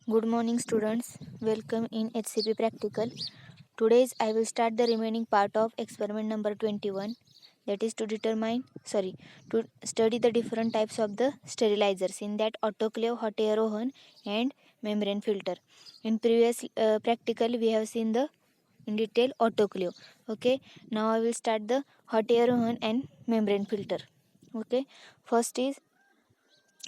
Good morning, students. Welcome in HCP Practical. Today's I will start the remaining part of experiment number 21, that is to study the different types of the sterilizers, in that autoclave, hot air oven and membrane filter. In previous practical we have seen the in detail autoclave. Okay, now I will start the hot air oven and membrane filter. Okay, first is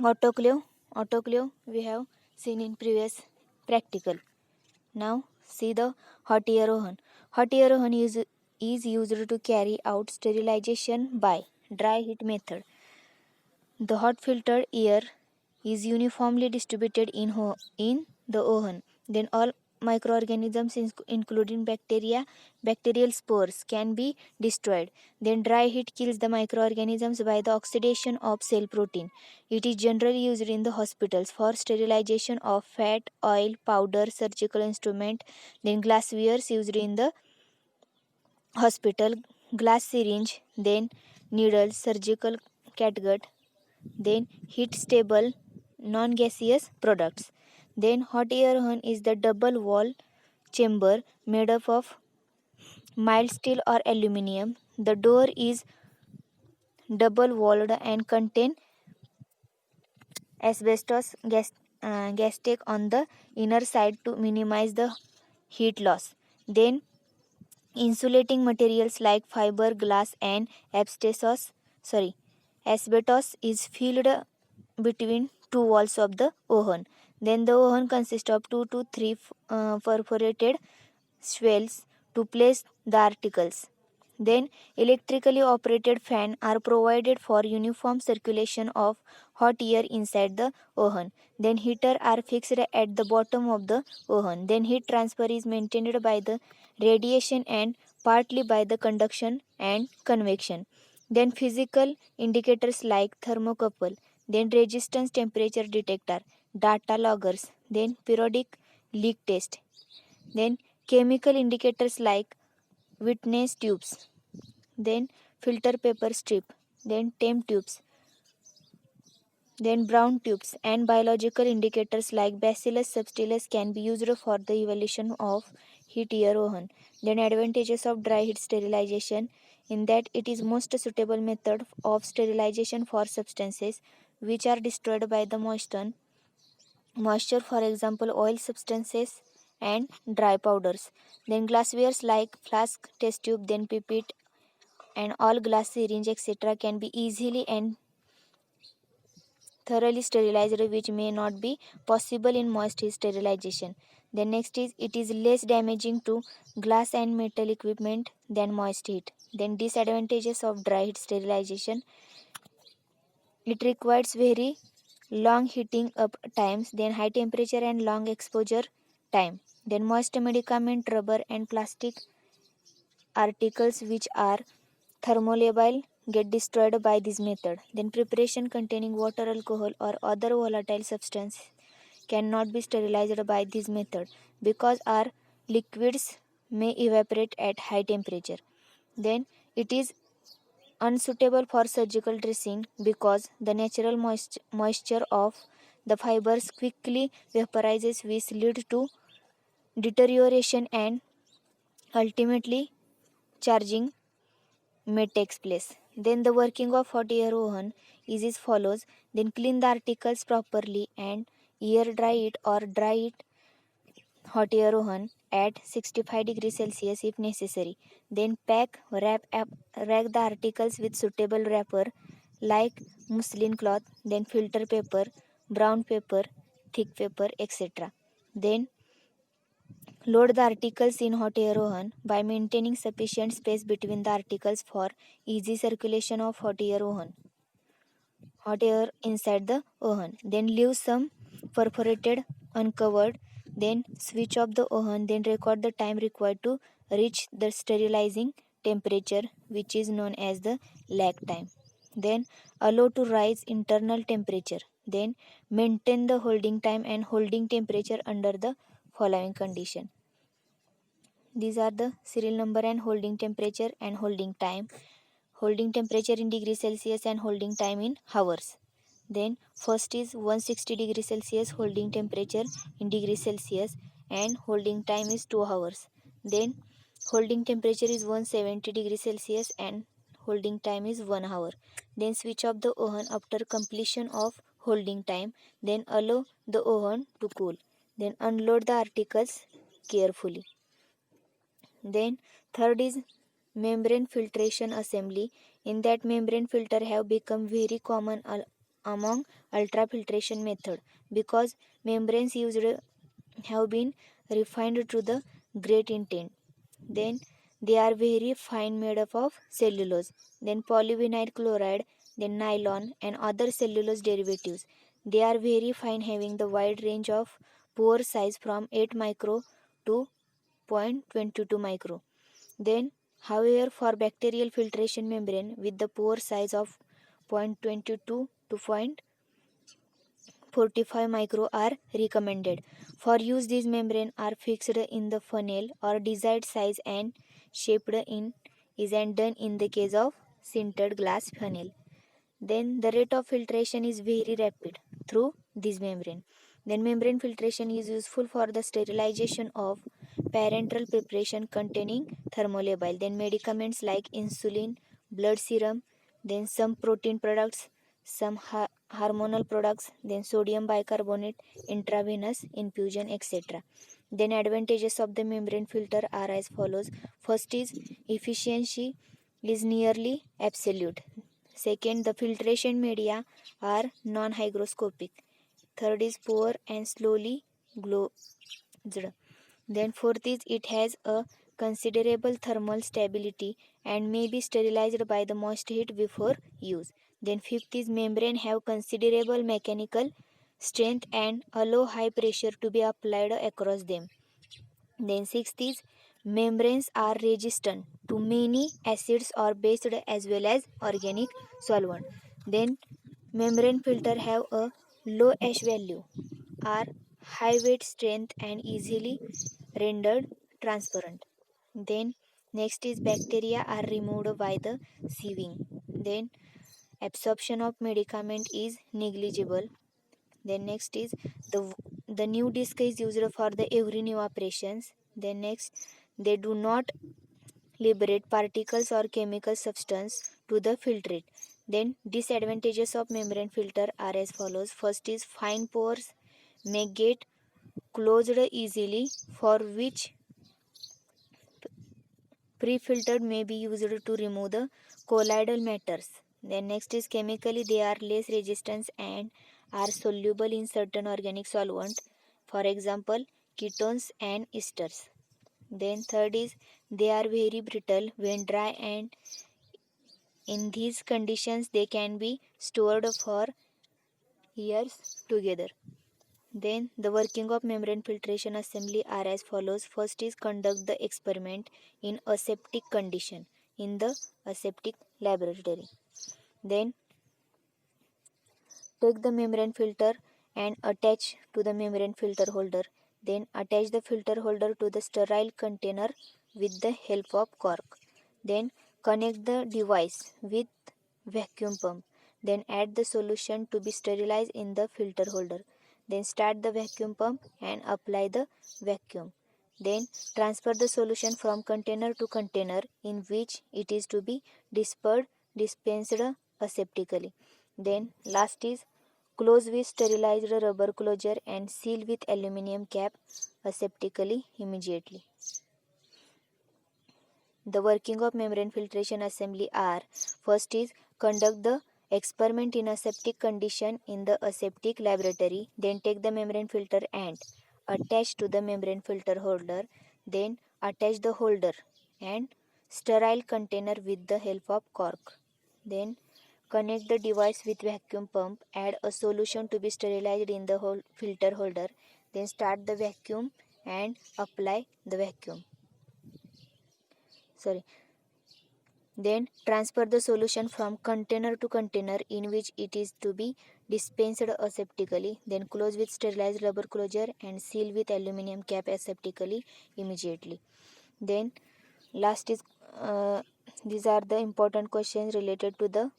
autoclave. Autoclave we have seen in previous practical. Now see the hot air oven. Hot air oven is used to carry out sterilization by dry heat method. The hot filtered air is uniformly distributed in the oven. Then all microorganisms including bacterial spores can be destroyed. Then dry heat kills the microorganisms by the oxidation of cell protein. It is generally used in the hospitals for sterilization of fat, oil, powder, surgical instrument. Then glasswares used in the hospital, glass syringe, then needles, surgical catgut, then heat stable non-gaseous products. Then hot air oven is the double wall chamber made up of mild steel or aluminum. The door is double walled and contain asbestos gasket on the inner side to minimize the heat loss. Then insulating materials like fiber, glass and asbestos is filled between two walls of the oven. Then the oven consists of 2 to 3 perforated swells to place the articles. Then electrically operated fans are provided for uniform circulation of hot air inside the oven. Then heater are fixed at the bottom of the oven. Then heat transfer is maintained by the radiation and partly by the conduction and convection. Then physical indicators like thermocouple, then resistance temperature detector, data loggers, then periodic leak test, then chemical indicators like witness tubes, then filter paper strip, then temp tubes, then brown tubes, and biological indicators like Bacillus subtilis can be used for the evaluation of heat air oven. Then advantages of dry heat sterilization, in that it is most suitable method of sterilization for substances which are destroyed by the moisture, for example oil substances and dry powders. Then glasswares like flask, test tube, then pipette and all glass syringe etc. can be easily and thoroughly sterilized, which may not be possible in moist heat sterilization. Then next is it is less damaging to glass and metal equipment than moist heat. Then disadvantages of dry heat sterilization, it requires very long heating up times, then high temperature and long exposure time. Then moist medicament, rubber and plastic articles which are thermolabile get destroyed by this method. Then preparation containing water, alcohol or other volatile substance cannot be sterilized by this method because our liquids may evaporate at high temperature. Then it is unsuitable for surgical dressing because the natural moisture of the fibers quickly vaporizes, which lead to deterioration and ultimately charging may takes place. Then the working of hot air oven is as follows. Then clean the articles properly and air dry it or dry it hot air oven at 65 degrees Celsius if necessary. Then wrap the articles with suitable wrapper like muslin cloth, then filter paper, brown paper, thick paper, etc. Then load the articles in hot air oven by maintaining sufficient space between the articles for easy circulation of hot air inside the oven. Then leave some perforated uncovered. Then switch off the oven. Then record the time required to reach the sterilizing temperature, which is known as the lag time. Then allow to rise internal temperature. Then maintain the holding time and holding temperature under the following condition. These are the serial number and holding temperature and holding time. Holding temperature in degrees Celsius and holding time in hours. Then first is 160 degree Celsius holding temperature in degree Celsius and holding time is 2 hours. Then holding temperature is 170 degree Celsius and holding time is 1 hour. Then switch off the oven after completion of holding time. Then allow the oven to cool. Then unload the articles carefully. Then third is membrane filtration assembly. In that membrane filter have become very common among ultrafiltration method because membranes used have been refined to the great intent. Then they are very fine, made up of cellulose, then polyvinyl chloride, then nylon and other cellulose derivatives. They are very fine, having the wide range of pore size from 8 micro to 0.22 micro. Then, however, for bacterial filtration membrane with the pore size of 0.22 to 0.45 micro are recommended. For use, these membranes are fixed in the funnel or desired size and shaped in is and done in the case of sintered glass funnel. Then the rate of filtration is very rapid through this membrane. Then membrane filtration is useful for the sterilization of parenteral preparation containing thermolabile. Then medicaments like insulin, blood serum, then some protein products, some hormonal products, then sodium bicarbonate, intravenous infusion, etc. Then advantages of the membrane filter are as follows. First is efficiency is nearly absolute. Second, the filtration media are non-hygroscopic. Third is poor and slowly glazed. Then fourth is it has a considerable thermal stability and may be sterilized by the moist heat before use. Then fifth is membrane have considerable mechanical strength and allow high pressure to be applied across them. Then sixth is membranes are resistant to many acids or bases as well as organic solvent. Then membrane filter have a low H value, are high weight strength and easily rendered transparent. Then next is bacteria are removed by the sieving. Then absorption of medicament is negligible. Then next is the the new disc is used for the every new operations. Then next, they do not liberate particles or chemical substance to the filtrate. Then disadvantages of membrane filter are as follows. First is fine pores may get closed easily, for which pre-filtered may be used to remove the colloidal matters. Then next is chemically they are less resistant and are soluble in certain organic solvent, for example ketones and esters. Then third is they are very brittle when dry and in these conditions they can be stored for years together. Then the working of membrane filtration assembly are as follows. First is conduct the experiment in aseptic condition in the aseptic laboratory. Then take the membrane filter and attach to the membrane filter holder. Then attach the filter holder to the sterile container with the help of cork. Then connect the device with vacuum pump. Then add the solution to be sterilized in the filter holder. Then start the vacuum pump and apply the vacuum. Then transfer the solution from container to container in which it is to be dispensed aseptically. Then last is close with sterilized rubber closure and seal with aluminum cap aseptically immediately. The working of membrane filtration assembly are first is conduct the experiment in aseptic condition in the aseptic laboratory. Then take the membrane filter and attach to the membrane filter holder. Then attach the holder and sterile container with the help of cork. Then connect the device with vacuum pump. Add a solution to be sterilized in the whole filter holder. Then start the vacuum and apply the vacuum. Then transfer the solution from container to container in which it is to be dispensed aseptically. Then close with sterilized rubber closure and seal with aluminum cap aseptically immediately. Then last is these are the important questions related to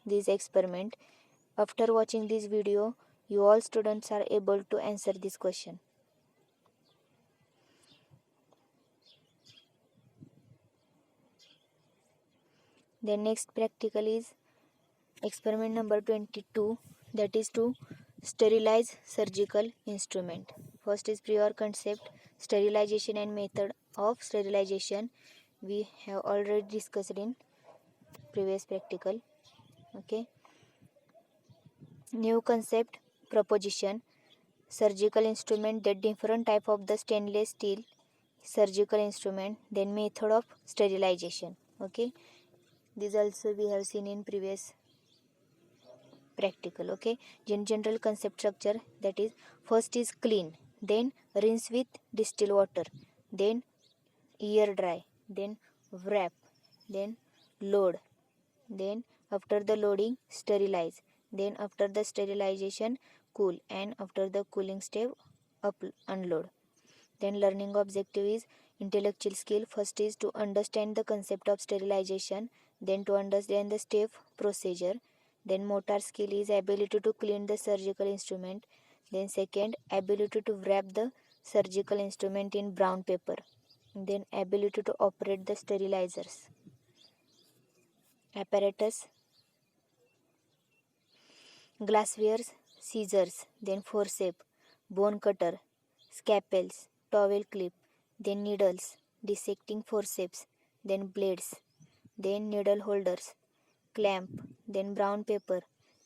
this experiment. After watching this video, you all students are able to answer this question. The next practical is experiment number 22, that is to sterilize surgical instrument. First is prior concept, sterilization and method of sterilization. We have already discussed in previous practical. Okay. New concept, proposition, surgical instrument, the different type of the stainless steel surgical instrument, then method of sterilization. Okay, this also we have seen in previous practical. Okay, general concept structure, that is first is clean, then rinse with distilled water, then air dry, then wrap, then load, then after the loading sterilize, then after the sterilization cool, and after the cooling step unload. Then learning objective is intellectual skill. First is to understand the concept of sterilization, then to understand the step procedure. Then motor skill is ability to clean the surgical instrument. Then second, ability to wrap the surgical instrument in brown paper. Then ability to operate the sterilizers. Apparatus, glasswares, scissors, then forceps, bone cutter, scalpels, towel clip, then needles, dissecting forceps, then blades, then needle holders, clamp, then brown paper,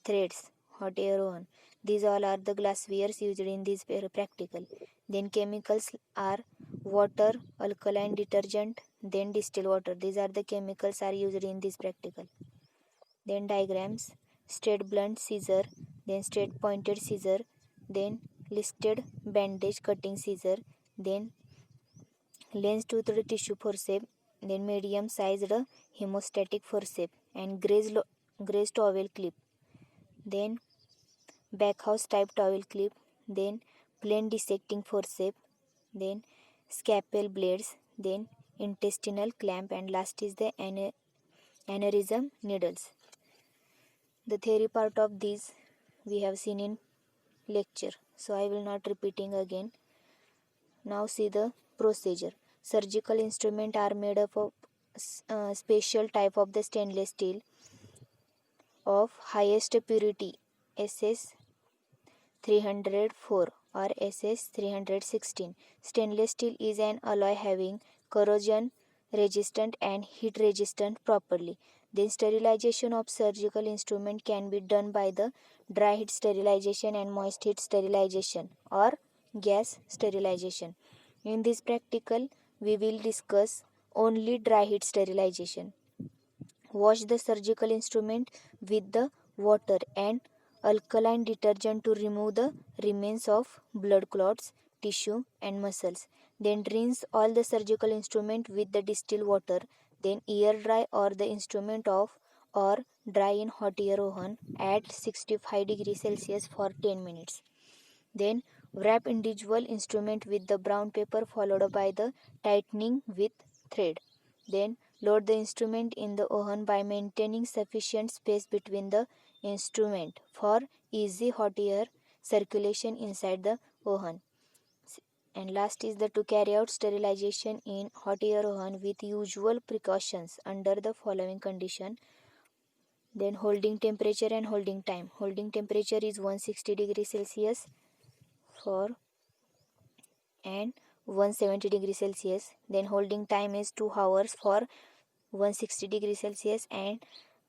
threads, hot air oven. These all are the glasswares used in this practical. Then chemicals are water, alkaline detergent, then distilled water. These are the chemicals are used in this practical. Then diagrams, straight blunt scissor, then straight pointed scissor, then listed bandage cutting scissor, then lens toothed tissue forceps, then medium sized hemostatic forceps, and graze towel clip, then backhouse type towel clip, then plain dissecting forceps, then scalpel blades, then intestinal clamp, and last is the aneurysm needles. The theory part of these we have seen in lecture, so I will not repeating again. Now see the procedure. Surgical instruments are made up of special type of the stainless steel of highest purity, SS 304 or SS 316. Stainless steel is an alloy having corrosion resistant and heat resistant properly. Then sterilization of surgical instrument can be done by the dry heat sterilization and moist heat sterilization or gas sterilization. In this practical, we will discuss only dry heat sterilization. Wash the surgical instrument with the water and alkaline detergent to remove the remains of blood clots, tissue and muscles. Then rinse all the surgical instrument with the distilled water. Then air dry or the instrument off or dry in hot air oven at 65 degrees Celsius for 10 minutes. Then wrap individual instrument with the brown paper followed by the tightening with thread. Then load the instrument in the oven by maintaining sufficient space between the instrument for easy hot air circulation inside the oven. And last is the to carry out sterilization in hot air oven with usual precautions under the following condition. Then holding temperature and holding time. Holding temperature is 160 degrees Celsius for and 170 degrees Celsius. Then holding time is 2 hours for 160 degrees Celsius and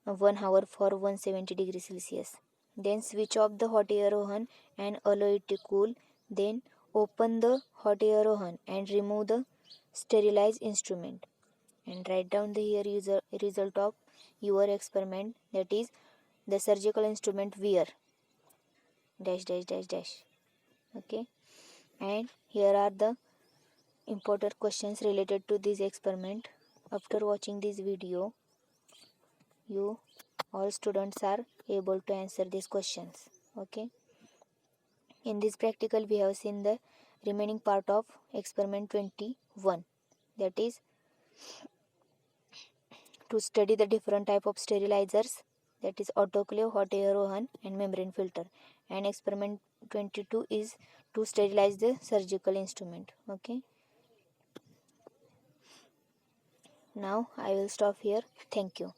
1 hour for 170 degrees Celsius. Then switch off the hot air oven and allow it to cool. Then open the hot air oven and remove the sterilized instrument. And write down the here result of your experiment, that is the surgical instrument wear dash dash dash dash. Okay, and here are the important questions related to this experiment. After watching this video, you all students are able to answer these questions. Okay, in this practical we have seen the remaining part of experiment 21, that is to study the different type of sterilizers, that is autoclave, hot air oven, and membrane filter. And experiment 22 is to sterilize the surgical instrument. Okay, now I will stop here. Thank you.